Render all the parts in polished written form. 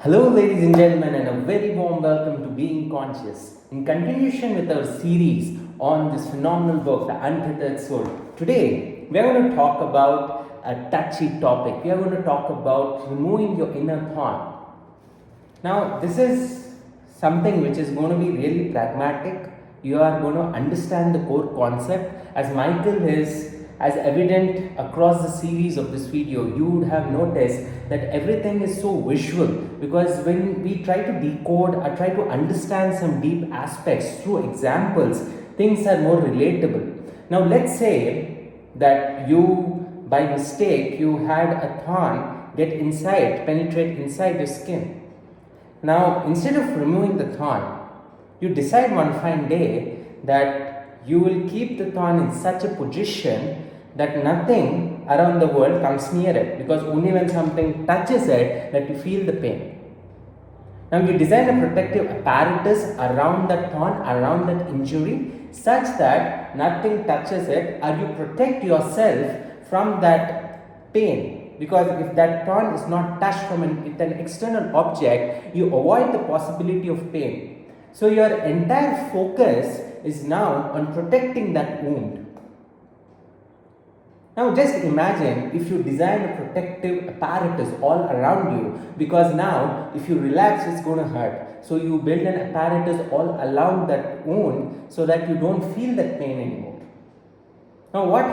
Hello, ladies and gentlemen, and a very warm welcome to Being Conscious. In continuation with our series on this phenomenal book, The Untethered Soul, today we are going to talk about a touchy topic. We are going to talk about removing your inner thorn. Now, this is something which is going to be really pragmatic. You are going to understand the core concept. As Michael is as evident across the series of this video, you would have noticed that everything is so visual, because when we try to decode or try to understand some deep aspects through examples, things are more relatable. Now let's say that you, by mistake, you had a thorn penetrate inside your skin. Now, instead of removing the thorn, you decide one fine day that you will keep the thorn in such a position that nothing around the world comes near it, because only when something touches it that you feel the pain. Now you design a protective apparatus around that thorn, around that injury, such that nothing touches it, or you protect yourself from that pain. Because if that thorn is not touched from an external object, you avoid the possibility of pain. So your entire focus is now on protecting that wound. Now just imagine if you design a protective apparatus all around you, because now if you relax it's going to hurt. So you build an apparatus all around that wound so that you don't feel that pain anymore. Now what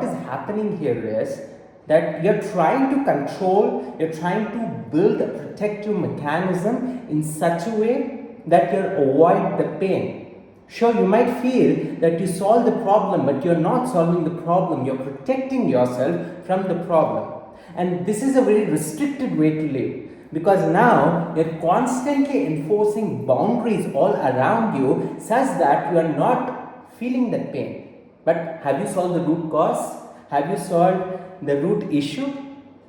is happening here is that you're trying to control, you're trying to build a protective mechanism in such a way that you avoid the pain. Sure, you might feel that you solve the problem, but you're not solving the problem. You're protecting yourself from the problem. And this is a very restricted way to live, because now you're constantly enforcing boundaries all around you such that you are not feeling that pain. But have you solved the root cause? Have you solved the root issue?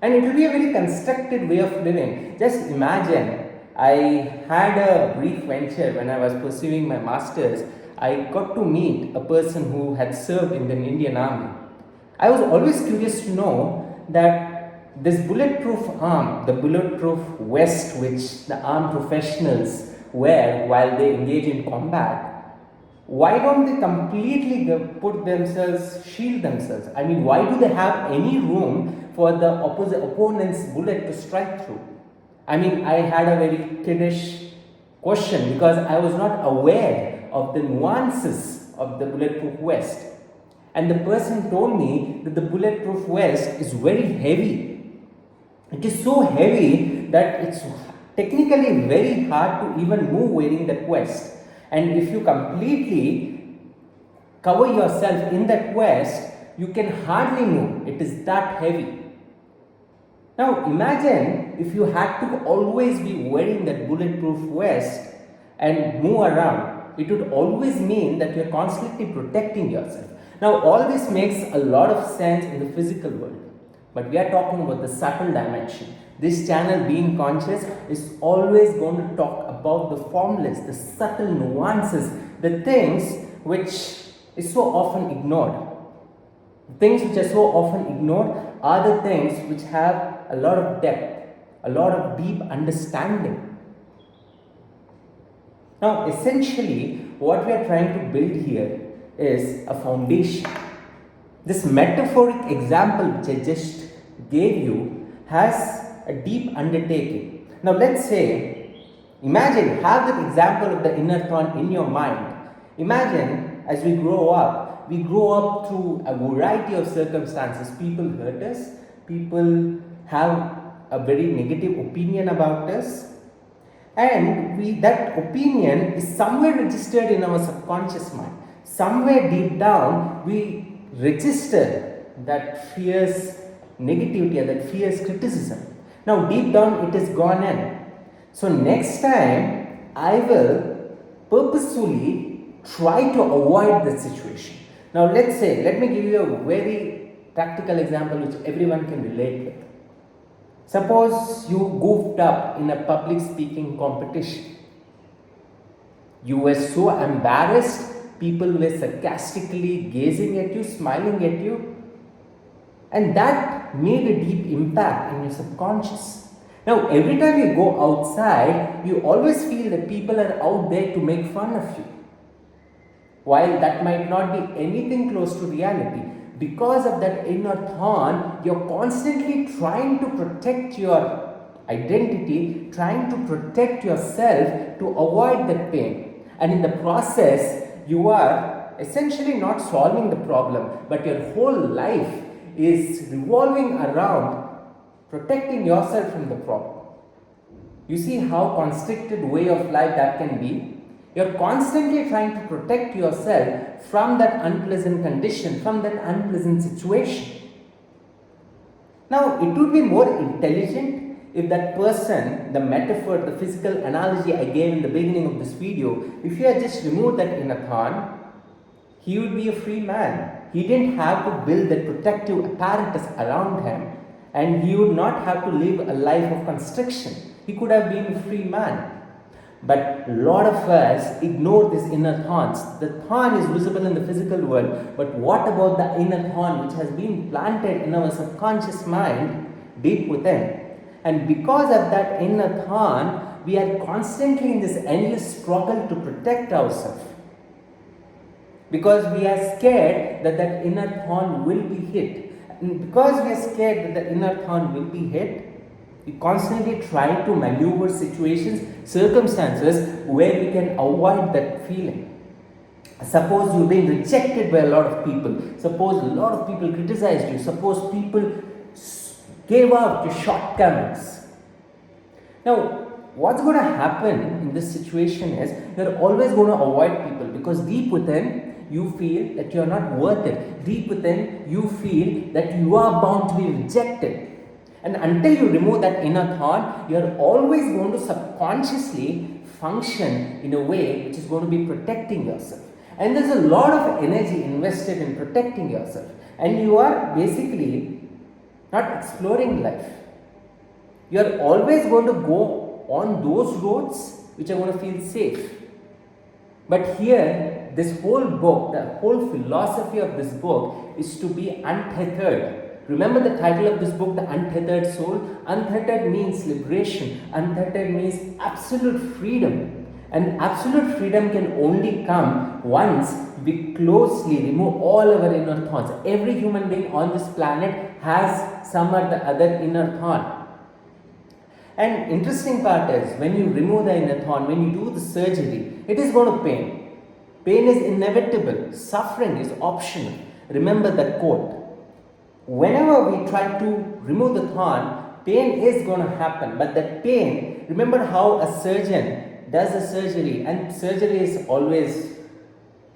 And it will be a very constructed way of living. Just imagine, I had a brief venture when I was pursuing my master's. I got to meet a person who had served in the Indian Army. I was always curious to know that this bulletproof arm, the bulletproof vest which the armed professionals wear while they engage in combat, why don't they completely shield themselves? I mean, why do they have any room for the opponent's bullet to strike through? I mean, I had a very kiddish question because I was not aware of the nuances of the bulletproof vest. And the person told me that the bulletproof vest is very heavy. It is so heavy that it's technically very hard to even move wearing that vest. And if you completely cover yourself in that vest, you can hardly move. It is that heavy. Now imagine if you had to always be wearing that bulletproof vest and move around. It would always mean that you're constantly protecting yourself. Now all this makes a lot of sense in the physical world, but we are talking about the subtle dimension. This channel, Being Conscious, is always going to talk about the formless, the subtle nuances, the things which is so often ignored. Things which are so often ignored are the things which have a lot of depth, a lot of deep understanding. Now, essentially, what we are trying to build here is a foundation. This metaphoric example which I just gave you has a deep undertaking. Now, let's say, imagine, have that example of the inner thorn in your mind. Imagine, as we grow up through a variety of circumstances. People hurt us, people have a very negative opinion about us, and that opinion is somewhere registered in our subconscious mind. Somewhere deep down we register that fierce negativity and that fierce criticism. Now deep down it is gone in. So next time I will purposefully try to avoid the situation. Now let me give you a very practical example which everyone can relate with. Suppose you goofed up in a public speaking competition. You were so embarrassed, people were sarcastically gazing at you, smiling at you, and that made a deep impact in your subconscious. Now, every time you go outside, you always feel that people are out there to make fun of you. While that might not be anything close to reality, because of that inner thorn, you're constantly trying to protect your identity, trying to protect yourself to avoid that pain. And in the process, you are essentially not solving the problem, but your whole life is revolving around protecting yourself from the problem. You see how constricted way of life that can be? You're constantly trying to protect yourself from that unpleasant condition, from that unpleasant situation. Now, it would be more intelligent if that person, the metaphor, the physical analogy I gave in the beginning of this video, if you had just removed that inner thorn, he would be a free man. He didn't have to build that protective apparatus around him, and he would not have to live a life of constriction. He could have been a free man. But a lot of us ignore these inner thorns. The thorn is visible in the physical world, but what about the inner thorn which has been planted in our subconscious mind deep within? And because of that inner thorn, we are constantly in this endless struggle to protect ourselves. Because we are scared that that inner thorn will be hit. And because we are scared that the inner thorn will be hit, we constantly try to maneuver situations, circumstances where we can avoid that feeling. Suppose you've been rejected by a lot of people. Suppose a lot of people criticized you. Suppose people gave out your shortcomings. Now, what's going to happen in this situation is you're always going to avoid people, because deep within you feel that you're not worth it. Deep within you feel that you are bound to be rejected. And until you remove that inner thorn, you're always going to subconsciously function in a way which is going to be protecting yourself. And there's a lot of energy invested in protecting yourself. And you are basically not exploring life. You're always going to go on those roads which are going to feel safe. But here, this whole book, the whole philosophy of this book is to be untethered. Remember the title of this book, The Untethered Soul? Untethered means liberation. Untethered means absolute freedom. And absolute freedom can only come once we closely remove all our inner thorns. Every human being on this planet has some or the other inner thorn. And interesting part is, when you remove the inner thorn, when you do the surgery, it is going to pain. Pain is inevitable. Suffering is optional. Remember that quote. Whenever we try to remove the thorn, pain is going to happen. But that pain, remember how a surgeon does a surgery, and surgery is always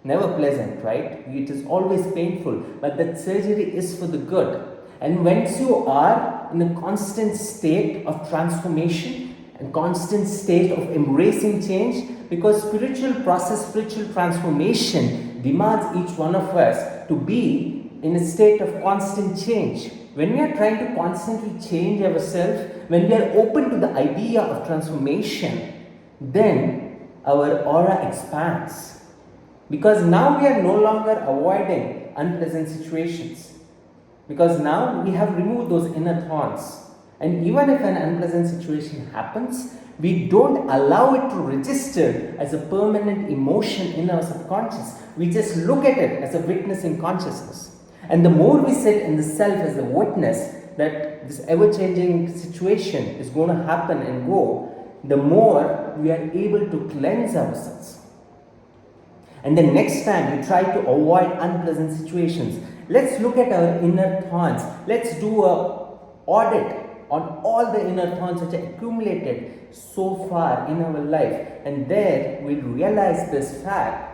never pleasant, right? It is always painful, but that surgery is for the good. And once you are in a constant state of transformation and constant state of embracing change, because spiritual process, spiritual transformation demands each one of us to be in a state of constant change. When we are trying to constantly change ourselves, when we are open to the idea of transformation, then our aura expands. Because now we are no longer avoiding unpleasant situations. Because now we have removed those inner thorns. And even if an unpleasant situation happens, we don't allow it to register as a permanent emotion in our subconscious. We just look at it as a witnessing consciousness. And the more we sit in the self as a witness that this ever-changing situation is going to happen and go, the more we are able to cleanse ourselves. And the next time you try to avoid unpleasant situations, let's look at our inner thorns. Let's do an audit on all the inner thorns which are accumulated so far in our life. And there we'll realize this fact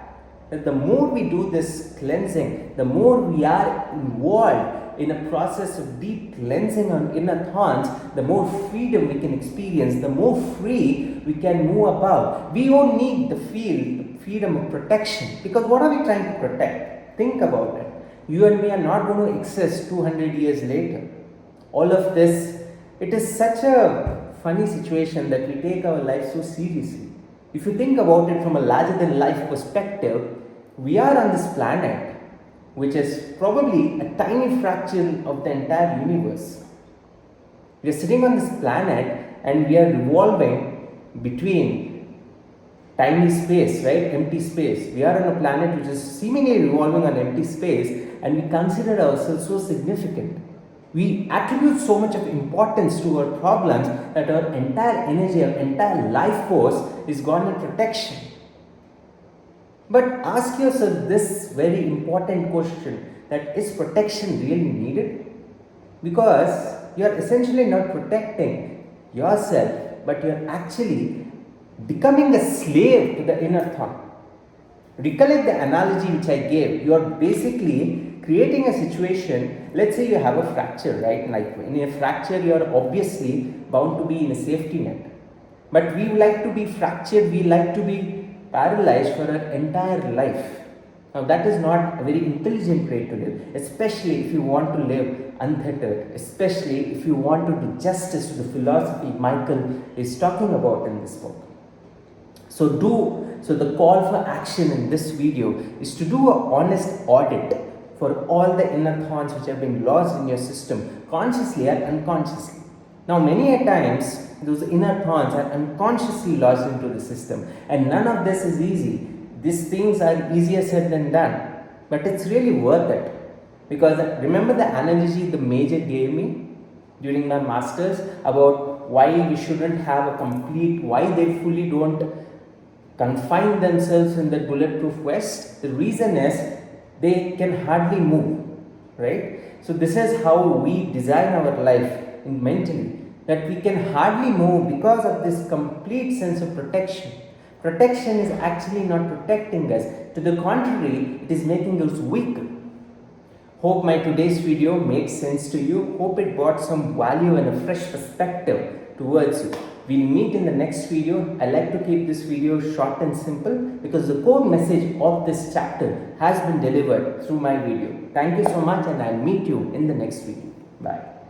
that the more we do this cleansing, the more we are involved in a process of deep cleansing on inner thorns, the more freedom we can experience, the more free we can move about. We don't need the freedom of protection, because what are we trying to protect? Think about it. You and me are not going to exist 200 years later. All of this, it is such a funny situation that we take our life so seriously. If you think about it from a larger than life perspective, we are on this planet, which is probably a tiny fraction of the entire universe. We are sitting on this planet and we are revolving between tiny space, right? Empty space. We are on a planet which is seemingly revolving on empty space, and we consider ourselves so significant. We attribute so much of importance to our problems that our entire energy, our entire life force is gone in protection. But ask yourself this very important question, that is protection really needed? Because you are essentially not protecting yourself, but you are actually becoming a slave to the inner thought. Recollect the analogy which I gave. You are basically creating a situation. Let's say you have a fracture, right? Like in a fracture, you are obviously bound to be in a safety net. But we like to be fractured, we like to be paralyzed for our entire life. Now, that is not a very intelligent way to live, especially if you want to live untethered, especially if you want to do justice to the philosophy Michael is talking about in this book. So the call for action in this video is to do an honest audit for all the inner thorns which have been lodged in your system, consciously or unconsciously. Now, many a times, those inner thorns are unconsciously lodged into the system, and none of this is easy. These things are easier said than done, but it's really worth it. Because remember the analogy the major gave me during my masters about why we shouldn't have a complete, why they fully don't confine themselves in the bulletproof vest? The reason is they can hardly move, right? So this is how we design our life in mentally, that we can hardly move because of this complete sense of protection. Protection is actually not protecting us. To the contrary, it is making us weak. Hope my today's video made sense to you. Hope it brought some value and a fresh perspective towards you. We'll meet in the next video. I like to keep this video short and simple because the core message of this chapter has been delivered through my video. Thank you so much, and I'll meet you in the next video. Bye.